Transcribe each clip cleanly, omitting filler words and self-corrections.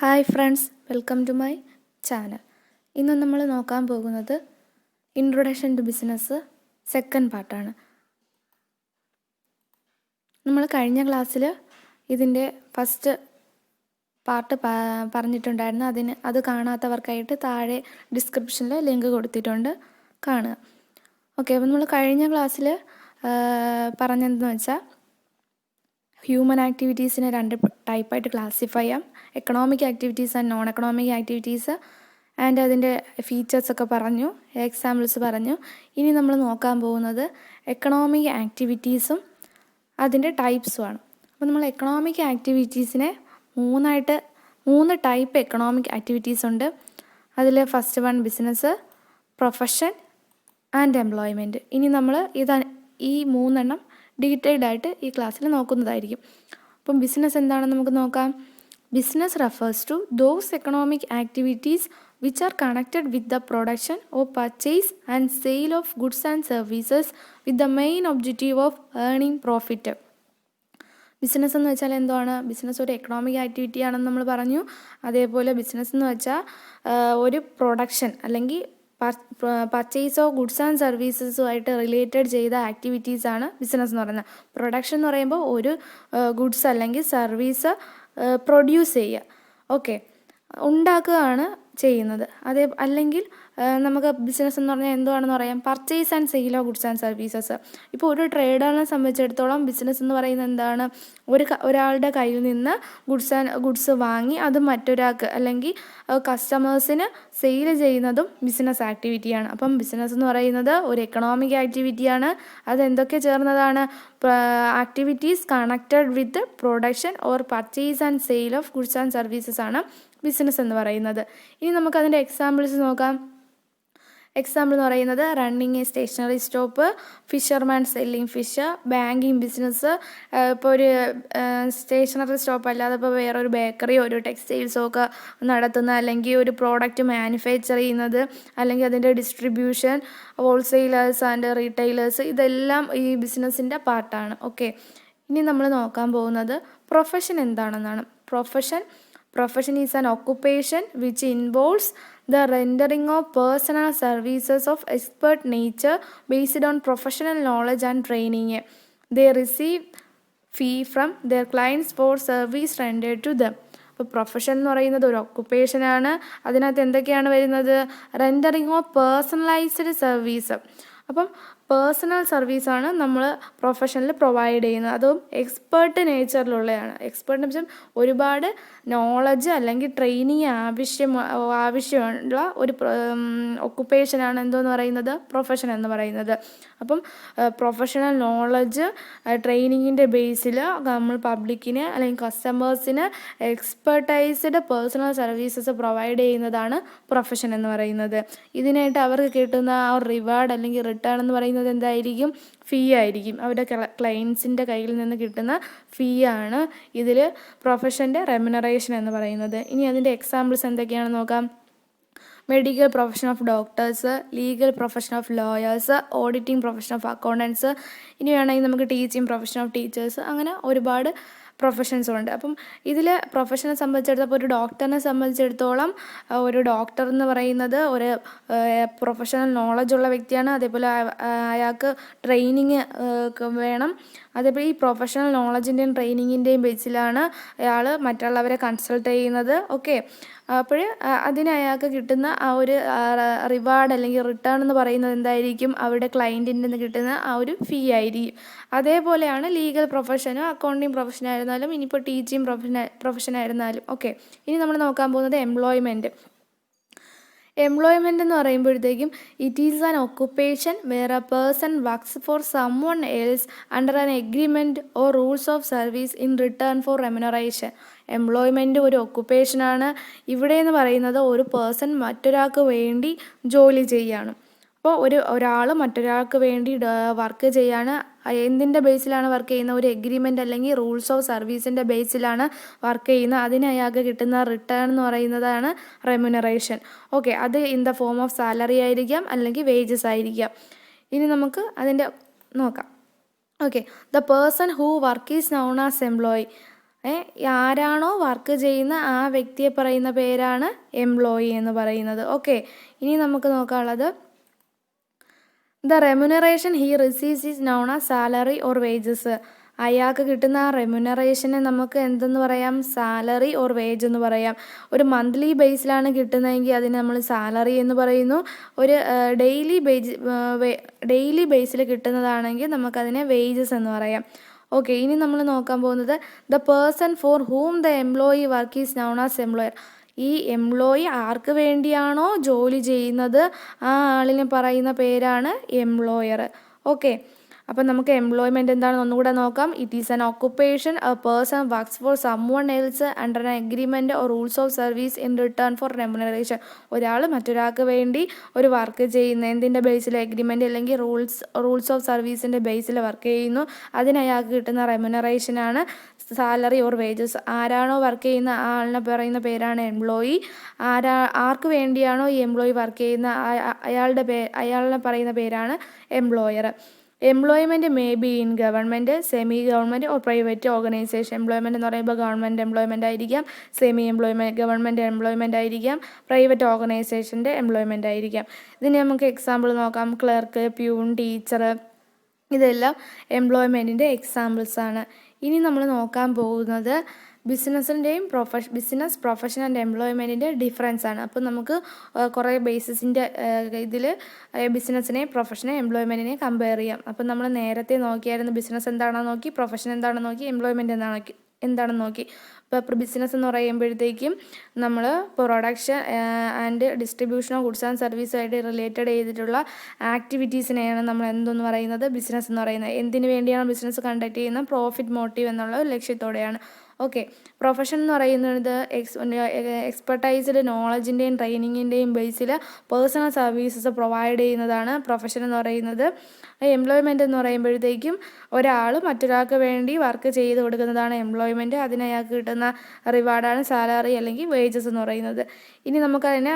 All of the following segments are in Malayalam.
Hi friends, welcome to my channel. ഇന്ന് നമ്മൾ നോക്കാൻ പോകുന്നത് ഇൻട്രൊഡക്ഷൻ ടു ബിസിനസ് സെക്കൻഡ് പാർട്ടാണ്. നമ്മൾ കഴിഞ്ഞ ക്ലാസ്സിൽ ഇതിൻ്റെ ഫസ്റ്റ് പാർട്ട് പറഞ്ഞിട്ടുണ്ടായിരുന്നു. അത് കാണാത്തവർക്കായിട്ട് താഴെ ഡിസ്ക്രിപ്ഷനിൽ ലിങ്ക് കൊടുത്തിട്ടുണ്ട്, കാണുക. ഓക്കെ, അപ്പോൾ നമ്മൾ കഴിഞ്ഞ ക്ലാസ്സിൽ പറഞ്ഞതെന്ന് വെച്ചാൽ ഹ്യൂമൻ ആക്ടിവിറ്റീസിനെ രണ്ട് ടൈപ്പായിട്ട് ക്ലാസിഫൈ ചെയ്യാം. Economic activities and non economic activities and അതിൻ്റെ ഫീച്ചേഴ്സൊക്കെ പറഞ്ഞു, എക്സാമ്പിൾസ് പറഞ്ഞു. ഇനി നമ്മൾ നോക്കാൻ പോകുന്നത് എക്കണോമിക് ആക്ടിവിറ്റീസും അതിൻ്റെ ടൈപ്സുമാണ്. അപ്പോൾ നമ്മൾ എക്കണോമിക് ആക്ടിവിറ്റീസിനെ മൂന്ന് ടൈപ്പ് എക്കണോമിക് ആക്ടിവിറ്റീസ് ഉണ്ട്. അതിൽ first one business, profession and employment. ഇനി നമ്മൾ ഈ മൂന്നെണ്ണം ഡീറ്റെയിൽഡ് ആയിട്ട് ഈ ക്ലാസ്സിൽ നോക്കുന്നതായിരിക്കും. അപ്പം ബിസിനസ് എന്താണെന്ന് നമുക്ക് നോക്കാം. Business refers to those economic activities which are connected with the production or purchase and sale of goods and services with the main objective of earning profit. Business എന്ന് വെച്ചാൽ എന്താണ്? ബിസിനസ് ഒരു എക്കണോമിക് ആക്ടിവിറ്റി ആണെന്ന് നമ്മൾ പറഞ്ഞു. അതേപോലെ ബിസിനസ് എന്ന് വെച്ചാൽ ഒരു പ്രൊഡക്ഷൻ അല്ലെങ്കിൽ പർച്ചേസോ ഗുഡ്സ് ആൻഡ് സർവീസസുമായിട്ട് റിലേറ്റഡ് ചെയ്ത ആക്ടിവിറ്റീസാണ് ബിസിനസ് എന്ന് പറയുന്നത്. പ്രൊഡക്ഷൻ എന്ന് പറയുമ്പോൾ ഒരു ഗുഡ്സ് അല്ലെങ്കിൽ സർവീസ് പ്രൊഡ്യൂസ് ചെയ്യുക, ഓക്കെ, ഉണ്ടാക്കുകയാണ് ചെയ്യുന്നത്. അല്ലെങ്കിൽ നമുക്ക് ബിസിനസ് എന്ന് പറഞ്ഞാൽ എന്തുവാണെന്ന് പറയാം, purchase and sale of goods and services. ഇപ്പോൾ ഒരു ട്രേഡറിനെ സംബന്ധിച്ചിടത്തോളം ബിസിനസ് എന്ന് പറയുന്നത് എന്താണ്? ഒരാളുടെ കയ്യിൽ നിന്ന് ഗുഡ്സ് വാങ്ങി അത് മറ്റൊരാൾക്ക് അല്ലെങ്കിൽ കസ്റ്റമേഴ്സിന് സെയിൽ ചെയ്യുന്നതും ബിസിനസ് ആക്ടിവിറ്റിയാണ്. അപ്പം ബിസിനസ് എന്ന് പറയുന്നത് ഒരു എക്കണോമിക് ആക്ടിവിറ്റിയാണ്. അതെന്തൊക്കെ ചേർന്നതാണ്? Activities connected with production or purchase and sale of goods and services ആണ് ബിസിനസ് എന്ന് പറയുന്നത്. ഇനി നമുക്കതിൻ്റെ എക്സാമ്പിൾസ് നോക്കാം. എക്സാമ്പിൾ എന്ന് പറയുന്നത് running a stationary stop, fisherman selling fish, banking business. ഇപ്പോൾ ഒരു സ്റ്റേഷനറി സ്റ്റോപ്പ് അല്ലാതെ ഇപ്പോൾ വേറൊരു ബേക്കറിയോ ഒരു ടെക്സ്റ്റൈൽസോ ഒക്കെ നടത്തുന്ന, അല്ലെങ്കിൽ ഒരു പ്രോഡക്റ്റ് മാനുഫാക്ചർ ചെയ്യുന്നത്, അല്ലെങ്കിൽ അതിൻ്റെ ഡിസ്ട്രിബ്യൂഷൻ, ഹോൾസെയിലേഴ്സ് ആൻഡ് റീറ്റെയിലേഴ്സ്, ഇതെല്ലാം ഈ ബിസിനസ്സിൻ്റെ പാർട്ടാണ്. ഓക്കെ, ഇനി നമ്മൾ നോക്കാൻ പോകുന്നത് പ്രൊഫഷൻ എന്താണെന്നാണ്. Profession is an occupation which involves the rendering of personal services of expert nature based on professional knowledge and training. They receive fee from their clients for service rendered to them. അപ്പോൾ പ്രൊഫഷൻ എന്ന് പറയുന്നത് ഒരു ഒക്കുപ്പേഷനാണ്. അതിനകത്ത് എന്തൊക്കെയാണ് വരുന്നത്? Rendering of personalised service. അപ്പം പേഴ്സണൽ സർവീസാണ് നമ്മൾ പ്രൊഫഷനിൽ പ്രൊവൈഡ് ചെയ്യുന്നത്. അതും എക്സ്പേർട്ട് നേച്ചറിലുള്ളതാണ്. എക്സ്പേർട്ട് എന്ന് വെച്ചാൽ ഒരുപാട് നോളജ് അല്ലെങ്കിൽ ട്രെയിനിങ് ആവശ്യമുള്ള ഒരു ഒക്കുപ്പേഷനാണ് എന്തോന്ന് പറയുന്നത്? പ്രൊഫഷൻ എന്ന് പറയുന്നത്. അപ്പം പ്രൊഫഷണൽ നോളജ് ട്രെയിനിങ്ങിൻ്റെ ബേസിൽ നമ്മൾ പബ്ലിക്കിന് അല്ലെങ്കിൽ കസ്റ്റമേഴ്സിന് എക്സ്പെർട്ടൈസ്ഡ് പേഴ്സണൽ സർവീസസ് പ്രൊവൈഡ് ചെയ്യുന്നതാണ് പ്രൊഫഷൻ എന്ന് പറയുന്നത്. ഇതിനായിട്ട് അവർക്ക് കിട്ടുന്ന ആ റിവാർഡ് അല്ലെങ്കിൽ റിട്ടേൺ എന്ന് പറയുന്നത് എന്തായിരിക്കും? ഫീ ആയിരിക്കും. അവരുടെ ക്ലയൻസിൻ്റെ കയ്യിൽ നിന്ന് കിട്ടുന്ന ഫീ ആണ് ഇതിൽ പ്രൊഫഷൻ്റെ റെമ്യൂണറേഷൻ എന്ന് പറയുന്നത്. ഇനി അതിൻ്റെ എക്സാമ്പിൾസ് എന്തൊക്കെയാണെന്ന് നോക്കാം. Medical profession of doctors, legal profession of lawyers, auditing profession of accountants, ഇനി വേണമെങ്കിൽ നമുക്ക് ടീച്ചിങ് പ്രൊഫഷൻ ഓഫ് ടീച്ചേഴ്സ്, അങ്ങനെ ഒരുപാട് പ്രൊഫഷൻസും ഉണ്ട്. അപ്പം ഇതിൽ പ്രൊഫഷനെ സംബന്ധിച്ചിടത്തോളം ഒരു ഡോക്ടറിനെ സംബന്ധിച്ചിടത്തോളം ഒരു ഡോക്ടർ എന്ന് പറയുന്നത് ഒരു പ്രൊഫഷണൽ നോളജുള്ള വ്യക്തിയാണ്. അതേപോലെ അയാൾക്ക് ട്രെയിനിങ് വേണം. അതേപോലെ ഈ പ്രൊഫഷണൽ നോളജിൻ്റെയും ട്രെയിനിങ്ങിൻ്റെയും ബേസിലാണ് അയാൾ മറ്റുള്ളവരെ കൺസൾട്ട് ചെയ്യുന്നത്. ഓക്കെ, അപ്പോൾ അതിന് അയാൾക്ക് കിട്ടുന്ന ആ ഒരു റിവാർഡ് അല്ലെങ്കിൽ റിട്ടേൺ എന്ന് പറയുന്നത് എന്തായിരിക്കും? അവരുടെ ക്ലയൻറ്റിൻ്റെ നിന്ന് കിട്ടുന്ന ആ ഒരു ഫീ ആയിരിക്കും. അതേപോലെയാണ് ലീഗൽ പ്രൊഫഷനും അക്കൗണ്ടിങ് പ്രൊഫഷനായിരുന്നാലും ഇനിയിപ്പോൾ ടീച്ചിങ് പ്രൊഫഷനായിരുന്നാലും. ഓക്കെ, ഇനി നമ്മൾ നോക്കാൻ പോകുന്നത് എംപ്ലോയ്മെൻറ്റ്. എംപ്ലോയ്മെൻ്റ് എന്ന് പറയുമ്പോഴത്തേക്കും it is an occupation where a person works for someone else under an agreement or rules of service in return for remuneration. Employment ഒരു ഒക്കുപ്പേഷനാണ്. ഇവിടെ എന്ന് പറയുന്നത് ഒരു പേഴ്സൺ മറ്റൊരാൾക്ക് വേണ്ടി ജോലി ചെയ്യുകയാണ്. അപ്പോൾ ഒരാൾ മറ്റൊരാൾക്ക് വേണ്ടി വർക്ക് ചെയ്യാണ്. എന്തിൻ്റെ ബേസിലാണ് വർക്ക് ചെയ്യുന്നത്? ഒരു എഗ്രിമെൻ്റ് അല്ലെങ്കിൽ റൂൾസ് ഓഫ് സർവീസിൻ്റെ ബേസിലാണ് വർക്ക് ചെയ്യുന്നത്. അതിന് അയാൾക്ക് കിട്ടുന്ന റിട്ടേൺ എന്ന് പറയുന്നതാണ് റെമ്യൂണറേഷൻ. ഓക്കെ, അത് in the form of salary ആയിരിക്കാം അല്ലെങ്കിൽ വേജസ് ആയിരിക്കാം. ഇനി നമുക്ക് അതിൻ്റെ നോക്കാം. Okay, the person who work is known as employee. ആരാണോ വർക്ക് ചെയ്യുന്ന ആ വ്യക്തിയെ പറയുന്ന പേരാണ് എംപ്ലോയി എന്ന് പറയുന്നത്. ഓക്കെ, ഇനി നമുക്ക് നോക്കാനുള്ളത് the remuneration he receives is known as salary or wages. അയാൾക്ക് കിട്ടുന്ന ആ റെമ്യൂണറേഷനെ നമുക്ക് എന്തെന്ന് പറയാം? സാലറി ഓർ വേജ് എന്ന് പറയാം. ഒരു മന്ത്ലി ബേസിലാണ് കിട്ടുന്നതെങ്കിൽ അതിന് നമ്മൾ സാലറി എന്ന് പറയുന്നു. ഒരു ഡെയിലി ബേസിൽ കിട്ടുന്നതാണെങ്കിൽ നമുക്കതിനെ വേജസ് എന്ന് പറയാം. ഓക്കെ, ഇനി നമ്മൾ നോക്കാൻ പോകുന്നത് the person for ഹൂം the employee work is known as employer. ഈ എംപ്ലോയി ആർക്ക് വേണ്ടിയാണോ ജോലി ചെയ്യുന്നത് ആ ആളിനെ പറയുന്ന പേരാണ് എംപ്ലോയർ. ഓക്കെ, അപ്പം നമുക്ക് എംപ്ലോയ്മെൻറ്റ് എന്താണെന്ന് ഒന്നുകൂടെ നോക്കാം. It is an occupation a person works for some else under an agreement or rules of service in return for remuneration. ഒരാൾ മറ്റൊരാൾക്ക് വേണ്ടി ഒരു വർക്ക് ചെയ്യുന്ന എന്തിൻ്റെ ബേസിൽ? എഗ്രിമെൻറ്റ് അല്ലെങ്കിൽ റൂൾസ് ഓഫ് സർവീസിൻ്റെ ബേസിൽ വർക്ക് ചെയ്യുന്നു. അതിന് അയാൾക്ക് കിട്ടുന്ന റെമ്യൂണറേഷനാണ് സാലറി ഓർ വേജസ്. ആരാണോ വർക്ക് ചെയ്യുന്ന ആ ആളിനെ പറയുന്ന പേരാണ് എംപ്ലോയി. ആർക്ക് വേണ്ടിയാണോ ഈ എംപ്ലോയി വർക്ക് ചെയ്യുന്ന അയാളിനെ പറയുന്ന പേരാണ് employer. Employment may be in government, semi government or private organisation. Employment എന്ന് പറയുമ്പോൾ ഗവൺമെൻറ് എംപ്ലോയ്മെൻ്റ് ആയിരിക്കാം, ഗവൺമെൻറ് എംപ്ലോയ്മെൻ്റ് ആയിരിക്കാം, പ്രൈവറ്റ് ഓർഗനൈസേഷൻ്റെ എംപ്ലോയ്മെൻ്റ് ആയിരിക്കാം. ഇതിന് നമുക്ക് എക്സാമ്പിൾ നോക്കാം. ക്ലർക്ക്, പ്യൂൺ, ടീച്ചർ, ഇതെല്ലാം എംപ്ലോയ്മെൻറ്റിൻ്റെ എക്സാമ്പിൾസാണ്. ഇനി നമ്മൾ നോക്കാൻ പോകുന്നത് ബിസിനസ്, പ്രൊഫഷൻ ആൻഡ് എംപ്ലോയ്മെൻറ്റിൻ്റെ ഡിഫറൻസ് ആണ്. അപ്പോൾ നമുക്ക് കുറേ ബേസിസിൻ്റെ ഇതിൽ ബിസിനസ്സിനെ, പ്രൊഫഷനെ, എംപ്ലോയ്മെൻറ്റിനെ കമ്പയർ ചെയ്യാം. അപ്പം നമ്മൾ നേരത്തെ നോക്കിയായിരുന്നു ബിസിനസ് എന്താണെന്ന് നോക്കി, പ്രൊഫഷൻ എന്താണെന്ന് നോക്കി, എംപ്ലോയ്മെൻറ്റ് എന്താണെന്ന് നോക്കി. ഇപ്പോൾ ബിസിനസ് എന്ന് പറയുമ്പോഴത്തേക്കും നമ്മൾ production and distribution of goods and സർവീസുമായിട്ട് റിലേറ്റഡ് ചെയ്തിട്ടുള്ള ആക്ടിവിറ്റീസിനെയാണ് നമ്മൾ എന്തെന്ന് പറയുന്നത്? ബിസിനസ് എന്ന് പറയുന്നത്. എന്തിനു വേണ്ടിയാണ് ബിസിനസ് കണ്ടക്ട് ചെയ്യുന്നത്? പ്രോഫിറ്റ് മോട്ടീവ് എന്നുള്ള ഒരു ലക്ഷ്യത്തോടെയാണ്. ഓക്കെ, പ്രൊഫഷൻ എന്ന് പറയുന്നത് എക്സ്പെർട്ടൈസ്ഡ് നോളജിൻ്റെയും ട്രെയിനിങ്ങിൻ്റെയും ബേസിൽ പേഴ്സണൽ സർവീസസ് പ്രൊവൈഡ് ചെയ്യുന്നതാണ് പ്രൊഫഷൻ എന്ന് പറയുന്നത്. എംപ്ലോയ്മെൻറ്റ് എന്ന് പറയുമ്പോഴത്തേക്കും ഒരാൾ മറ്റൊരാൾക്ക് വേണ്ടി വർക്ക് ചെയ്ത് കൊടുക്കുന്നതാണ് എംപ്ലോയ്മെൻറ്റ്. അതിന് അയാൾക്ക് കിട്ടുന്ന റിവാർഡാണ് സാലറി അല്ലെങ്കിൽ വേജസ് എന്ന് പറയുന്നത്. ഇനി നമുക്കതിനെ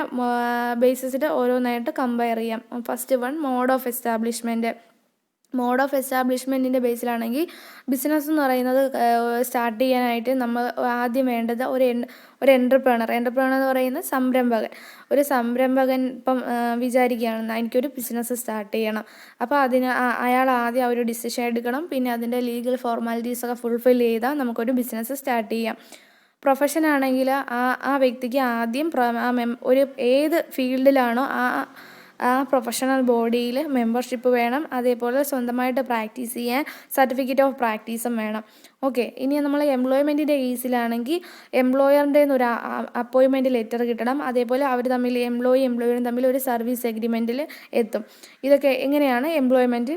ബേസിസിൽ ഓരോന്നായിട്ട് കമ്പയർ ചെയ്യാം. First one, mode of establishment. Mode of എസ്റ്റാബ്ലിഷ്മെൻറ്റിൻ്റെ ബേസിലാണെങ്കിൽ ബിസിനസ് എന്ന് പറയുന്നത് സ്റ്റാർട്ട് ചെയ്യാനായിട്ട് നമ്മൾ ആദ്യം വേണ്ടത് ഒരു എൻ്റർപ്രണർ എന്ന് പറയുന്നത് ഒരു സംരംഭകൻ ഇപ്പം വിചാരിക്കുകയാണെന്ന് എനിക്കൊരു ബിസിനസ് സ്റ്റാർട്ട് ചെയ്യണം. അപ്പോൾ അതിന് അയാൾ ആദ്യം ഒരു ഡിസിഷൻ എടുക്കണം. പിന്നെ അതിൻ്റെ ലീഗൽ ഫോർമാലിറ്റീസൊക്കെ ഫുൾഫിൽ ചെയ്താൽ നമുക്കൊരു ബിസിനസ് സ്റ്റാർട്ട് ചെയ്യാം. പ്രൊഫഷൻ ആണെങ്കിൽ ആ വ്യക്തിക്ക് ആദ്യം ഒരു ഏത് ഫീൽഡിലാണോ ആ പ്രൊഫഷണൽ ബോഡിയിൽ മെമ്പർഷിപ്പ് വേണം. അതേപോലെ സ്വന്തമായിട്ട് പ്രാക്ടീസ് ചെയ്യാൻ സർട്ടിഫിക്കറ്റ് ഓഫ് പ്രാക്ടീസും വേണം. ഓക്കെ, ഇനി നമ്മൾ എംപ്ലോയ്മെൻറ്റിൻ്റെ കേസിലാണെങ്കിൽ എംപ്ലോയറിൻ്റെ ഒരു അപ്പോയിൻമെൻറ്റ് ലെറ്റർ കിട്ടണം. അതേപോലെ എംപ്ലോയറും തമ്മിൽ ഒരു സർവീസ് എഗ്രിമെൻറ്റിൽ എത്തും. ഇതൊക്കെ എങ്ങനെയാണ് എംപ്ലോയ്മെൻറ്റ്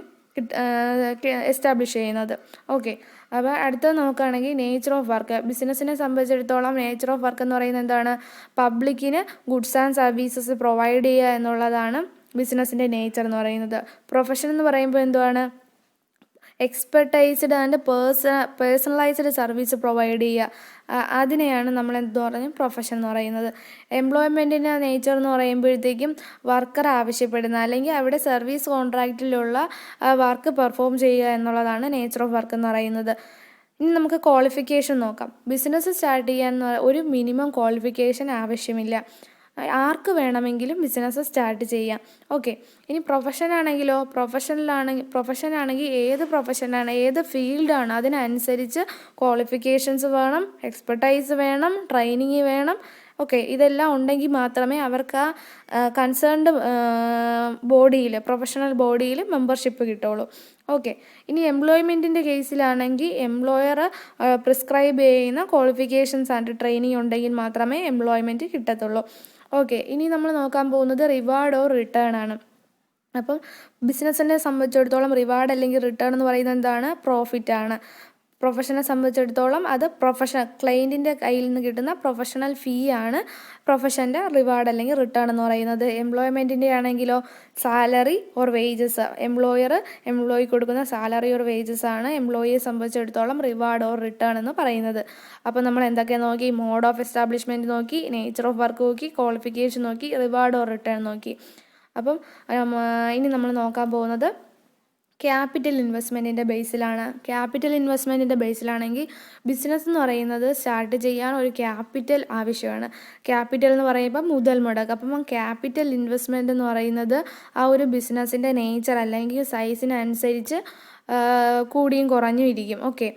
എസ്റ്റാബ്ലിഷ് ചെയ്യുന്നത്. ഓക്കെ, അപ്പോൾ അടുത്തത് നോക്കുകയാണെങ്കിൽ നേച്ചർ ഓഫ് വർക്ക്. ബിസിനസ്സിനെ സംബന്ധിച്ചിടത്തോളം നേച്ചർ ഓഫ് വർക്ക് എന്ന് പറയുന്നത് എന്താണ്? പബ്ലിക്കിന് ഗുഡ്സ് ആൻഡ് സർവീസസ് പ്രൊവൈഡ് ചെയ്യുക എന്നുള്ളതാണ് ബിസിനസ്സിൻ്റെ നേച്ചർ എന്ന് പറയുന്നത്. പ്രൊഫഷൻ എന്ന് പറയുമ്പോൾ എന്തുവാണ്? Expertised and personalised service provide ചെയ്യുക. അതിനെയാണ് നമ്മൾ എന്ത് പറഞ്ഞാൽ പ്രൊഫഷൻ എന്ന് പറയുന്നത്. എംപ്ലോയ്മെൻറ്റിൻ്റെ നേച്ചർ എന്ന് പറയുമ്പോഴത്തേക്കും വർക്കർ ആവശ്യപ്പെടുന്ന അല്ലെങ്കിൽ അവിടെ സർവീസ് കോൺട്രാക്റ്റിലുള്ള വർക്ക് പെർഫോം ചെയ്യുക എന്നുള്ളതാണ് നേച്ചർ ഓഫ് വർക്ക് എന്ന് പറയുന്നത്. ഇനി നമുക്ക് ക്വാളിഫിക്കേഷൻ നോക്കാം. ബിസിനസ് സ്റ്റാർട്ട് ചെയ്യാൻ ഒരു മിനിമം ക്വാളിഫിക്കേഷൻ ആവശ്യമില്ല. ആർക്ക് വേണമെങ്കിലും ബിസിനസ് സ്റ്റാർട്ട് ചെയ്യാം. ഓക്കെ, ഇനി പ്രൊഫഷനാണെങ്കിലോ? പ്രൊഫഷനാണെങ്കിൽ ഏത് ഫീൽഡാണ് അതിനനുസരിച്ച് ക്വാളിഫിക്കേഷൻസ് വേണം, എക്സ്പെർട്ടൈസ് വേണം, ട്രെയിനിങ് വേണം. ഓക്കെ, ഇതെല്ലാം ഉണ്ടെങ്കിൽ മാത്രമേ അവർക്ക് ആ കൺസേൺഡ് പ്രൊഫഷണൽ ബോഡിയിൽ മെമ്പർഷിപ്പ് കിട്ടുള്ളൂ. ഓക്കെ, ഇനി എംപ്ലോയ്മെൻറ്റിൻ്റെ കേസിലാണെങ്കിൽ എംപ്ലോയർ പ്രിസ്ക്രൈബ് ചെയ്യുന്ന ക്വാളിഫിക്കേഷൻസ് ആൻഡ് ട്രെയിനിങ് ഉണ്ടെങ്കിൽ മാത്രമേ എംപ്ലോയ്മെൻറ്റ് കിട്ടത്തുള്ളൂ. ഓക്കെ, ഇനി നമ്മൾ നോക്കാൻ പോകുന്നത് റിവാർഡ് ഓർ റിട്ടേൺ ആണ്. അപ്പം ബിസിനസ്സിനെ സംബന്ധിച്ചിടത്തോളം റിവാർഡ് അല്ലെങ്കിൽ റിട്ടേൺ എന്ന് പറയുന്നത് എന്താണ്? പ്രോഫിറ്റാണ്. പ്രൊഫഷനെ സംബന്ധിച്ചിടത്തോളം അത് ക്ലയൻറ്റിൻ്റെ കയ്യിൽ നിന്ന് കിട്ടുന്ന പ്രൊഫഷണൽ ഫീ ആണ് പ്രൊഫഷൻ്റെ റിവാർഡ് അല്ലെങ്കിൽ റിട്ടേൺ എന്ന് പറയുന്നത്. എംപ്ലോയ്മെൻറ്റിൻ്റെ ആണെങ്കിലോ സാലറി ഓർ വേജസ്. എംപ്ലോയി കൊടുക്കുന്ന സാലറി ഓർ വേജസ് ആണ് എംപ്ലോയിയെ സംബന്ധിച്ചിടത്തോളം റിവാർഡ് ഓർ റിട്ടേൺ എന്ന് പറയുന്നത്. അപ്പോൾ നമ്മൾ എന്തൊക്കെ നോക്കി? മോഡ് ഓഫ് എസ്റ്റാബ്ലിഷ്മെൻറ്റ് നോക്കി, നേച്ചർ ഓഫ് വർക്ക് നോക്കി, ക്വാളിഫിക്കേഷൻ നോക്കി, റിവാർഡ് ഓർ റിട്ടേൺ നോക്കി. അപ്പം ഇനി നമ്മൾ നോക്കാൻ പോകുന്നത് ക്യാപിറ്റൽ ഇൻവെസ്റ്റ്മെൻറ്റിൻ്റെ ബേസിലാണെങ്കിൽ ബിസിനസ് എന്ന് പറയുന്നത് സ്റ്റാർട്ട് ചെയ്യാൻ ഒരു ക്യാപിറ്റൽ ആവശ്യമാണ്. ക്യാപിറ്റൽ എന്ന് പറയുമ്പോൾ മുതൽ മുടക്ക്. അപ്പം ക്യാപിറ്റൽ ഇൻവെസ്റ്റ്മെൻറ്റ് എന്ന് പറയുന്നത് ആ ഒരു ബിസിനസ്സിൻ്റെ നേച്ചർ അല്ലെങ്കിൽ സൈസിനനുസരിച്ച് കൂടിയും കുറഞ്ഞും ഇരിക്കും. ഓക്കെ,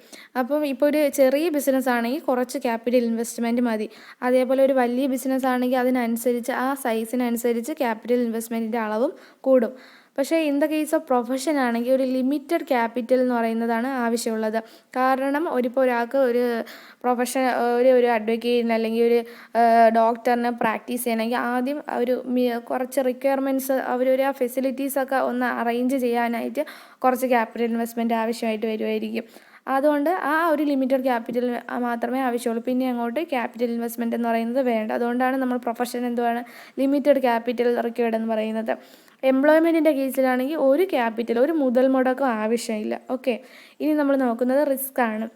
അപ്പം ഇപ്പോൾ ഒരു ചെറിയ ബിസിനസ് ആണെങ്കിൽ കുറച്ച് ക്യാപിറ്റൽ ഇൻവെസ്റ്റ്മെൻറ്റ് മതി. അതേപോലെ ഒരു വലിയ ബിസിനസ് ആണെങ്കിൽ അതിനനുസരിച്ച് ആ സൈസിനനുസരിച്ച് ക്യാപിറ്റൽ ഇൻവെസ്റ്റ്മെൻറ്റിൻ്റെ അളവും കൂടും. പക്ഷേ in the case of profession ആണെങ്കിൽ ഒരു ലിമിറ്റഡ് ക്യാപിറ്റൽ എന്ന് പറയുന്നതാണ് ആവശ്യമുള്ളത്. കാരണം ഒരാൾക്ക് ഒരു പ്രൊഫഷൻ ഒരു അഡ്വക്കേറ്റിന് അല്ലെങ്കിൽ ഒരു ഡോക്ടറിന് പ്രാക്ടീസ് ചെയ്യണമെങ്കിൽ ആദ്യം കുറച്ച് റിക്വയർമെൻറ്റ്സ് ആ ഫെസിലിറ്റീസൊക്കെ ഒന്ന് അറേഞ്ച് ചെയ്യാനായിട്ട് കുറച്ച് ക്യാപിറ്റൽ ഇൻവെസ്റ്റ്മെൻറ്റ് ആവശ്യമായിട്ട് വരുമായിരിക്കും. അതുകൊണ്ട് ആ ഒരു ലിമിറ്റഡ് ക്യാപിറ്റൽ മാത്രമേ ആവശ്യമുള്ളൂ. പിന്നെ അങ്ങോട്ട് ക്യാപിറ്റൽ ഇൻവെസ്റ്റ്മെൻറ്റ് എന്ന് പറയുന്നത് വേണ്ട. അതുകൊണ്ടാണ് നമ്മൾ പ്രൊഫഷൻ എന്തുവാണ് ലിമിറ്റഡ് ക്യാപിറ്റൽ റിക്വയർഡ് എന്ന് പറയുന്നത്. എംപ്ലോയ്മെൻറ്റിൻ്റെ കേസിലാണെങ്കിൽ ഒരു മുതൽ മുടക്കം ആവശ്യമില്ല. ഓക്കെ, ഇനി നമ്മൾ നോക്കുന്നത് റിസ്ക് ആണ്.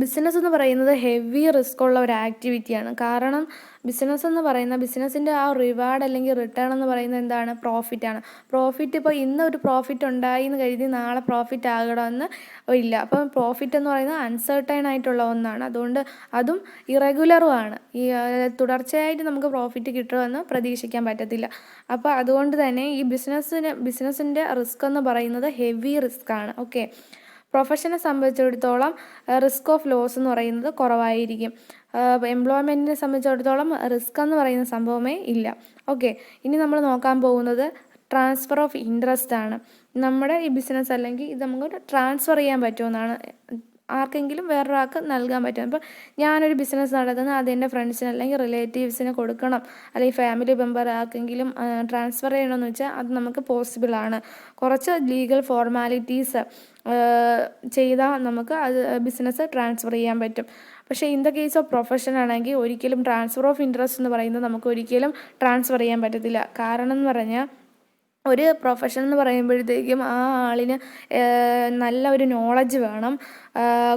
ബിസിനസ് എന്ന് പറയുന്നത് ഹെവി റിസ്ക് ഉള്ള ഒരു ആക്ടിവിറ്റിയാണ്. കാരണം ബിസിനസ്സിൻ്റെ ആ റിവാർഡ് അല്ലെങ്കിൽ റിട്ടേൺ എന്ന് പറയുന്നത് എന്താണ്? പ്രോഫിറ്റാണ്. പ്രോഫിറ്റ് ഇപ്പോൾ ഇന്ന് ഒരു പ്രോഫിറ്റ് ഉണ്ടായി എന്ന് കരുതി നാളെ പ്രോഫിറ്റ് ആകണമെന്ന് ഇല്ല. അപ്പം പ്രോഫിറ്റ് എന്ന് പറയുന്നത് അൺസർട്ടൈൻ ആയിട്ടുള്ള ഒന്നാണ്. അതുകൊണ്ട് അതും ഇറഗുലറുമാണ്. തുടർച്ചയായിട്ട് നമുക്ക് പ്രോഫിറ്റ് കിട്ടുമെന്ന് പ്രതീക്ഷിക്കാൻ പറ്റത്തില്ല. അപ്പോൾ അതുകൊണ്ട് തന്നെ ഈ ബിസിനസ്സിൻ്റെ റിസ്ക് എന്ന് പറയുന്നത് ഹെവി റിസ്ക് ആണ്. ഓക്കെ, പ്രൊഫഷനെ സംബന്ധിച്ചിടത്തോളം റിസ്ക് ഓഫ് ലോസ് എന്ന് പറയുന്നത് കുറവായിരിക്കും. എംപ്ലോയ്മെൻറ്റിനെ സംബന്ധിച്ചിടത്തോളം റിസ്ക് എന്ന് പറയുന്ന സംഭവമേ ഇല്ല. ഓക്കെ, ഇനി നമ്മൾ നോക്കാൻ പോകുന്നത് ട്രാൻസ്ഫർ ഓഫ് ഇൻട്രസ്റ്റ് ആണ്. നമ്മുടെ ഈ ബിസിനസ് അല്ലെങ്കിൽ ഇത് നമുക്ക് ട്രാൻസ്ഫർ ചെയ്യാൻ പറ്റുമെന്നാണ്. ആർക്കെങ്കിലും വേറൊരാൾക്ക് നൽകാൻ പറ്റും. അപ്പോൾ ഞാനൊരു ബിസിനസ് നടത്തുന്നത് അതെൻ്റെ ഫ്രണ്ട്സിന് അല്ലെങ്കിൽ റിലേറ്റീവ്സിന് കൊടുക്കണം, അല്ലെങ്കിൽ ഫാമിലി മെമ്പർ ആർക്കെങ്കിലും ട്രാൻസ്ഫർ ചെയ്യണമെന്ന് വെച്ചാൽ അത് നമുക്ക് പോസിബിളാണ്. കുറച്ച് ലീഗൽ ഫോർമാലിറ്റീസ് ചെയ്താൽ നമുക്ക് അത് ബിസിനസ് ട്രാൻസ്ഫർ ചെയ്യാൻ പറ്റും. പക്ഷേ in the case of profession ആണെങ്കിൽ ഒരിക്കലും ട്രാൻസ്ഫർ ഓഫ് ഇൻട്രസ്റ്റ് എന്ന് പറയുന്നത് നമുക്ക് ഒരിക്കലും ട്രാൻസ്ഫർ ചെയ്യാൻ പറ്റത്തില്ല. കാരണം എന്ന് പറഞ്ഞാൽ ഒരു പ്രൊഫഷൻ എന്ന് പറയുമ്പോഴത്തേക്കും ആ ആളിന് നല്ല ഒരു നോളജ് വേണം,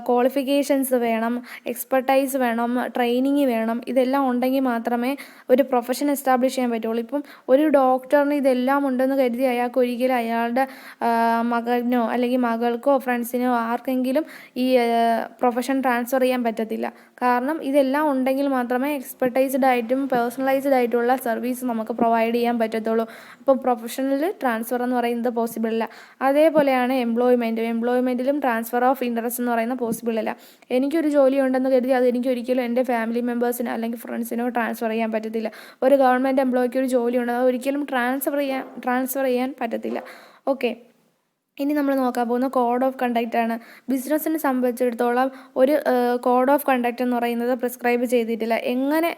ക്വാളിഫിക്കേഷൻസ് വേണം, എക്സ്പെർട്ടൈസ് വേണം, ട്രെയിനിങ് വേണം. ഇതെല്ലാം ഉണ്ടെങ്കിൽ മാത്രമേ ഒരു പ്രൊഫഷൻ എസ്റ്റാബ്ലിഷ് ചെയ്യാൻ പറ്റുള്ളൂ. ഇപ്പം ഒരു ഡോക്ടറിന് ഇതെല്ലാം ഉണ്ടെന്ന് കരുതി അയാൾക്ക് ഒരിക്കലും അയാളുടെ മകനോ അല്ലെങ്കിൽ മകൾക്കോ ഫ്രണ്ട്സിനോ ആർക്കെങ്കിലും ഈ പ്രൊഫഷൻ ട്രാൻസ്ഫർ ചെയ്യാൻ പറ്റത്തില്ല. കാരണം ഇതെല്ലാം ഉണ്ടെങ്കിൽ മാത്രമേ എക്സ്പെർട്ടൈസ്ഡ് ആയിട്ടും പേഴ്സണലൈസ്ഡ് ആയിട്ടുള്ള സർവീസ് നമുക്ക് പ്രൊവൈഡ് ചെയ്യാൻ പറ്റത്തുള്ളൂ. അപ്പോൾ പ്രൊഫഷണൽ ട്രാൻസ്ഫർ എന്ന് പറയുന്നത് പോസിബിൾ അല്ല. അതേപോലെയാണ് എംപ്ലോയ്മെൻറ്റിലും ട്രാൻസ്ഫർ ഓഫ് ഇൻട്രസ്റ്റ് എന്ന് പറയുന്നത് പോസിബിൾ അല്ല. എനിക്കൊരു ജോലി ഉണ്ടെന്ന് കരുതി അത് എനിക്ക് ഒരിക്കലും എൻ്റെ ഫാമിലി മെമ്പേഴ്സിനോ അല്ലെങ്കിൽ ഫ്രണ്ട്സിനോ ട്രാൻസ്ഫർ ചെയ്യാൻ പറ്റത്തില്ല. ഒരു ഗവൺമെൻറ് എംപ്ലോയിക്ക് ഒരു ജോലി ഉണ്ടെന്ന് അത് ഒരിക്കലും ട്രാൻസ്ഫർ ചെയ്യാൻ പറ്റത്തില്ല. ഓക്കെ, ഇനി നമ്മൾ നോക്കാൻ പോകുന്ന കോഡ് ഓഫ് കണ്ടക്റ്റ് ആണ്. ബിസിനസ്സിനെ സംബന്ധിച്ചിടത്തോളം ഒരു കോഡ് ഓഫ് കണ്ടക്റ്റ് എന്ന് പറയുന്നത് പ്രിസ്ക്രൈബ് ചെയ്തിട്ടില്ല. എങ്ങനെ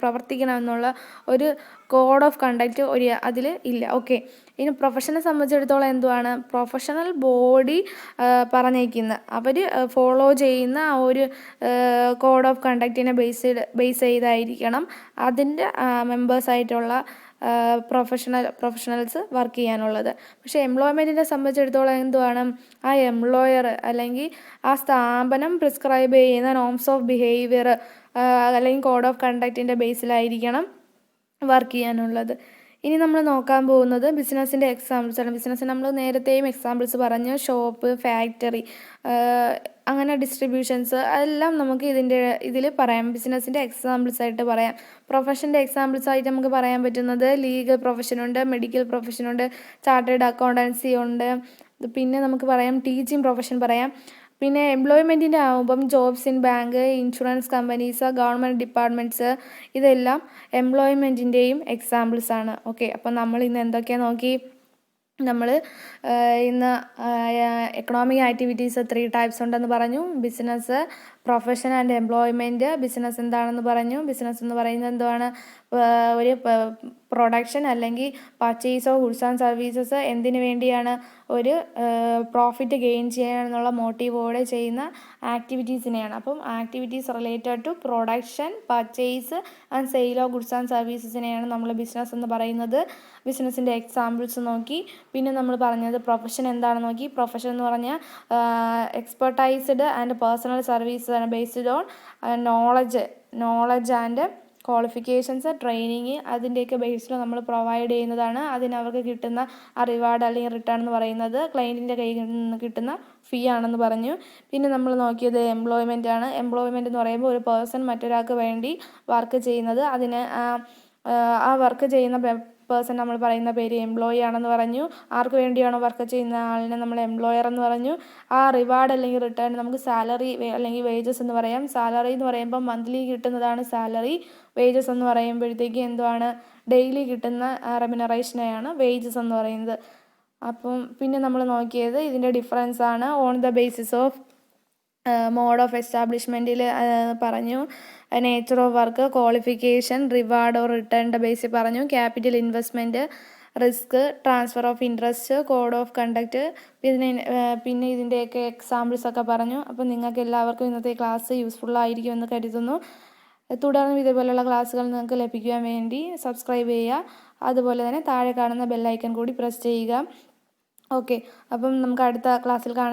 പ്രവർത്തിക്കണം എന്നുള്ള ഒരു കോഡ് ഓഫ് കണ്ടക്റ്റ് അതിൽ ഇല്ല. ഓക്കെ, ഇനി പ്രൊഫഷനെ സംബന്ധിച്ചിടത്തോളം എന്തുവാണ്? പ്രൊഫഷണൽ ബോഡി പറഞ്ഞേക്കുന്ന അവർ ഫോളോ ചെയ്യുന്ന ആ ഒരു കോഡ് ഓഫ് കണ്ടക്റ്റിനെ ബേസ് ചെയ്തായിരിക്കണം അതിൻ്റെ മെമ്പേഴ്സായിട്ടുള്ള പ്രൊഫഷണൽസ് വർക്ക് ചെയ്യാനുള്ളത്. പക്ഷേ എംപ്ലോയ്മെൻറ്റിനെ സംബന്ധിച്ചിടത്തോളം എന്തുവാണ്? ആ എംപ്ലോയർ അല്ലെങ്കിൽ ആ സ്ഥാപനം പ്രിസ്ക്രൈബ് ചെയ്യുന്ന നോംസ് ഓഫ് ബിഹേവിയർ അല്ലെങ്കിൽ കോഡ് ഓഫ് കണ്ടക്റ്റിൻ്റെ ബേസിലായിരിക്കണം വർക്ക് ചെയ്യാനുള്ളത്. ഇനി നമ്മൾ നോക്കാൻ പോകുന്നത് ബിസിനസ്സിൻ്റെ എക്സാമ്പിൾസാണ്. ബിസിനസ്സിന് നമ്മൾ നേരത്തെയും എക്സാമ്പിൾസ് പറഞ്ഞു. ഷോപ്പ്, ഫാക്ടറി, അങ്ങനെ ഡിസ്ട്രിബ്യൂഷൻസ് അതെല്ലാം നമുക്ക് ഇതിൽ പറയാം. ബിസിനസ്സിൻ്റെ എക്സാമ്പിൾസായിട്ട് പറയാം. പ്രൊഫഷൻ്റെ എക്സാമ്പിൾസായിട്ട് നമുക്ക് പറയാൻ പറ്റുന്നത് ലീഗൽ പ്രൊഫഷനുണ്ട്, മെഡിക്കൽ പ്രൊഫഷനുണ്ട്, ചാർട്ടേഡ് അക്കൗണ്ടൻസി ഉണ്ട്, പിന്നെ നമുക്ക് പറയാം ടീച്ചിങ് പ്രൊഫഷൻ പറയാം. പിന്നെ എംപ്ലോയ്മെൻറ്റിൻ്റെ ആകുമ്പം jobs in bank, insurance companies, government departments, ഇതെല്ലാം എംപ്ലോയ്മെൻറ്റിൻ്റെയും എക്സാമ്പിൾസാണ്. ഓക്കെ, അപ്പം നമ്മൾ ഇന്ന് എന്തൊക്കെയാണ് നോക്കി? നമ്മൾ ഇന്ന് എക്കണോമിക് ആക്ടിവിറ്റീസ് 3 ടൈപ്സ് ഉണ്ടെന്ന് പറഞ്ഞു. Business, profession and employment. Business എന്താണെന്ന് പറഞ്ഞു. ബിസിനസ് എന്ന് പറയുന്നത് എന്താണ്? ഒരു പ്രൊഡക്ഷൻ അല്ലെങ്കിൽ purchase of goods and services എന്തിനു വേണ്ടിയാണ്? ഒരു പ്രോഫിറ്റ് ഗെയിൻ ചെയ്യാനുള്ള മോട്ടീവോടെ ചെയ്യുന്ന ആക്ടിവിറ്റീസിനെയാണ്. അപ്പം activities related to production, purchase and sale of goods and സർവീസസിനെയാണ് നമ്മൾ ബിസിനസ് എന്ന് പറയുന്നത്. ബിസിനസ്സിൻ്റെ എക്സാമ്പിൾസ് നോക്കി. പിന്നെ നമ്മൾ പറഞ്ഞത് പ്രൊഫഷൻ എന്താണെന്ന് നോക്കി. പ്രൊഫഷൻ എന്ന് പറഞ്ഞാൽ എക്സ്പെർട്ടൈസ്ഡ് ആൻഡ് പേഴ്സണൽ സർവീസ് ആണ് based on knowledge and qualifications, training അതിൻ്റെയൊക്കെ ബേസിൽ നമ്മൾ പ്രൊവൈഡ് ചെയ്യുന്നതാണ്. അവർക്ക് കിട്ടുന്ന റിവാർഡ് അല്ലെങ്കിൽ റിട്ടേൺ എന്ന് പറയുന്നത് ക്ലയൻറ്റിൻ്റെ കയ്യിൽ നിന്ന് കിട്ടുന്ന ഫീ ആണെന്ന് പറഞ്ഞു. പിന്നെ നമ്മൾ നോക്കിയത് എംപ്ലോയ്മെൻ്റ് ആണ്. എംപ്ലോയ്മെൻ്റ് എന്ന് പറയുമ്പോൾ ഒരു പേഴ്സൺ മറ്റൊരാൾക്ക് വേണ്ടി വർക്ക് ചെയ്യുന്നത്, അതിന് ആ വർക്ക് ചെയ്യുന്ന പേഴ്സൺ നമ്മൾ പറയുന്ന പേര് എംപ്ലോയി ആണെന്ന് പറഞ്ഞു. ആർക്ക് വേണ്ടിയാണോ വർക്ക് ചെയ്യുന്ന ആളിനെ നമ്മൾ എംപ്ലോയർ എന്ന് പറഞ്ഞു. ആ റിവാർഡ് അല്ലെങ്കിൽ റിട്ടേൺ നമുക്ക് സാലറി അല്ലെങ്കിൽ വേജസ് എന്ന് പറയാം. സാലറി എന്ന് പറയുമ്പോൾ മന്ത്ലി കിട്ടുന്നതാണ് സാലറി. വേജസ് എന്ന് പറയുമ്പോഴത്തേക്ക് എന്തുവാണ്, ഡെയിലി കിട്ടുന്ന റെമ്യൂണറേഷനെയാണ് വേജസ് എന്ന് പറയുന്നത്. അപ്പം പിന്നെ നമ്മൾ നോക്കിയത് ഇതിൻ്റെ ഡിഫറൻസ് ആണ്. On the basis of mode of എസ്റ്റാബ്ലിഷ്മെൻറ്റിൽ പറഞ്ഞു. Nature of work, qualification, reward or റിട്ടേണിൻ്റെ ബേസിൽ പറഞ്ഞു. Capital investment, risk, transfer of interest, code of conduct, പിന്നെ ഇതിൻ്റെയൊക്കെ എക്സാമ്പിൾസ് ഒക്കെ പറഞ്ഞു. അപ്പം നിങ്ങൾക്ക് എല്ലാവർക്കും ഇന്നത്തെ ക്ലാസ് യൂസ്ഫുള്ളായിരിക്കുമെന്ന് കരുതുന്നു. തുടർന്നും ഇതുപോലുള്ള ക്ലാസ്സുകൾ നിങ്ങൾക്ക് ലഭിക്കുവാൻ വേണ്ടി സബ്സ്ക്രൈബ് ചെയ്യുക. അതുപോലെ തന്നെ താഴെ കാണുന്ന ബെല്ലൈക്കൺ കൂടി പ്രസ് ചെയ്യുക. ഓക്കെ, അപ്പം നമുക്ക് അടുത്ത ക്ലാസ്സിൽ കാണാം.